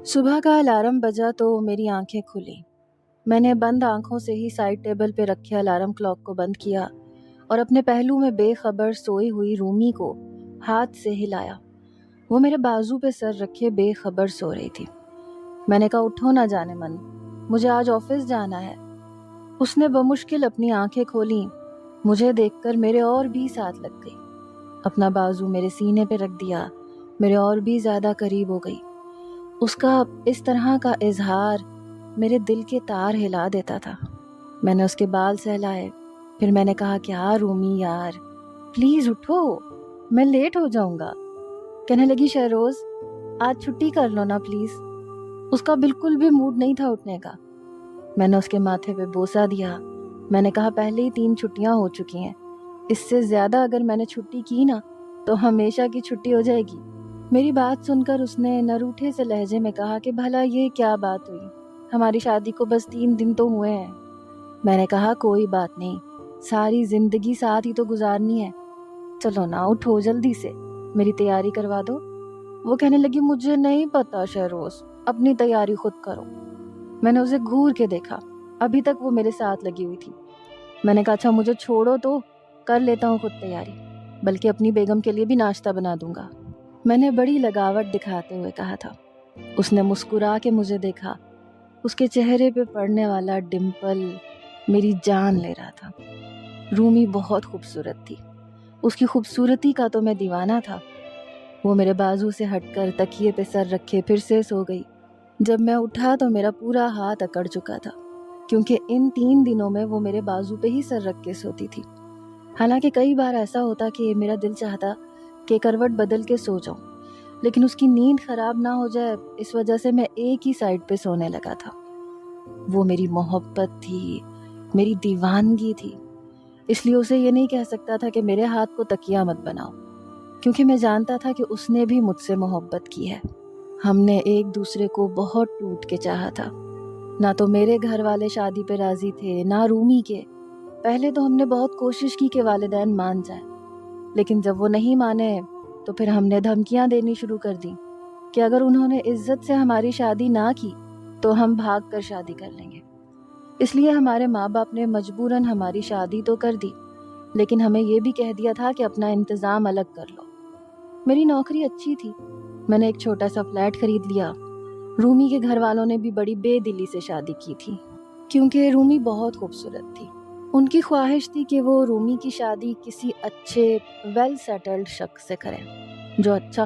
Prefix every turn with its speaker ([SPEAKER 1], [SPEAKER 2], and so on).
[SPEAKER 1] صبح کا الارم بجا تو میری آنکھیں کھلی۔ میں نے بند آنکھوں سے ہی سائڈ ٹیبل پہ رکھے الارم کلاک کو بند کیا اور اپنے پہلو میں بے خبر سوئی ہوئی رومی کو ہاتھ سے ہلایا۔ وہ میرے بازو پہ سر رکھے بے خبر سو رہی تھی۔ میں نے کہا اٹھو نہ جانے من، مجھے آج آفس جانا ہے۔ اس نے بمشکل اپنی آنکھیں کھولیں، مجھے دیکھ کر میرے اور بھی ساتھ لگ گئی، اپنا بازو میرے سینے پہ رکھ دیا، میرے اور بھی زیادہ قریب ہو گئی۔ اس کا اس طرح کا اظہار میرے دل کے تار ہلا دیتا تھا۔ میں نے اس کے بال سہلائے، پھر میں نے کہا کیا رومی یار، پلیز اٹھو، میں لیٹ ہو جاؤں گا۔ کہنے لگی شہروز آج چھٹی کر لو نا پلیز۔ اس کا بالکل بھی موڈ نہیں تھا اٹھنے کا۔ میں نے اس کے ماتھے پہ بوسہ دیا۔ میں نے کہا پہلے ہی 3 چھٹیاں ہو چکی ہیں، اس سے زیادہ اگر میں نے چھٹی کی نا تو ہمیشہ کی چھٹی ہو جائے گی۔ میری بات سن کر اس نے نروٹھے سے لہجے میں کہا کہ بھلا یہ کیا بات ہوئی، ہماری شادی کو بس 3 دن تو ہوئے ہیں۔ میں نے کہا کوئی بات نہیں، ساری زندگی ساتھ ہی تو گزارنی ہے، چلو نا اٹھو جلدی سے، میری تیاری کروا دو۔ وہ کہنے لگی مجھے نہیں پتا شہروز، اپنی تیاری خود کرو۔ میں نے اسے گھور کے دیکھا، ابھی تک وہ میرے ساتھ لگی ہوئی تھی۔ میں نے کہا اچھا مجھے چھوڑو تو کر لیتا ہوں خود تیاری، بلکہ اپنی بیگم کے لیے بھی ناشتہ بنا دوں گا۔ میں نے بڑی لگاوٹ دکھاتے ہوئے کہا تھا۔ اس نے مسکرا کے مجھے دیکھا، اس کے چہرے پہ پڑنے والا ڈمپل میری جان لے رہا تھا۔ رومی بہت خوبصورت تھی، اس کی خوبصورتی کا تو میں دیوانہ تھا۔ وہ میرے بازو سے ہٹ کر تکیے پہ سر رکھے پھر سے سو گئی۔ جب میں اٹھا تو میرا پورا ہاتھ اکڑ چکا تھا، کیونکہ ان 3 دنوں میں وہ میرے بازو پہ ہی سر رکھ کے سوتی تھی۔ حالانکہ کئی بار ایسا ہوتا کہ میرا دل چاہتا کہ کروٹ بدل کے سو جاؤں، لیکن اس کی نیند خراب نہ ہو جائے اس وجہ سے میں ایک ہی سائڈ پہ سونے لگا تھا۔ وہ میری محبت تھی، میری دیوانگی تھی، اس لیے اسے یہ نہیں کہہ سکتا تھا کہ میرے ہاتھ کو تکیہ مت بناؤ، کیونکہ میں جانتا تھا کہ اس نے بھی مجھ سے محبت کی ہے۔ ہم نے ایک دوسرے کو بہت ٹوٹ کے چاہا تھا۔ نہ تو میرے گھر والے شادی پہ راضی تھے نہ رومی کے۔ پہلے تو ہم نے بہت کوشش کی کہ والدین مان جائیں، لیکن جب وہ نہیں مانے تو پھر ہم نے دھمکیاں دینی شروع کر دی کہ اگر انہوں نے عزت سے ہماری شادی نہ کی تو ہم بھاگ کر شادی کر لیں گے۔ اس لیے ہمارے ماں باپ نے مجبوراً ہماری شادی تو کر دی، لیکن ہمیں یہ بھی کہہ دیا تھا کہ اپنا انتظام الگ کر لو۔ میری نوکری اچھی تھی، میں نے ایک چھوٹا سا فلیٹ خرید لیا۔ رومی کے گھر والوں نے بھی بڑی بے دلی سے شادی کی تھی، کیونکہ رومی بہت خوبصورت تھی۔ ان کی خواہش تھی کہ وہ رومی کی شادی کسی اچھے ویل سیٹلڈ شخص سے کریں جو اچھا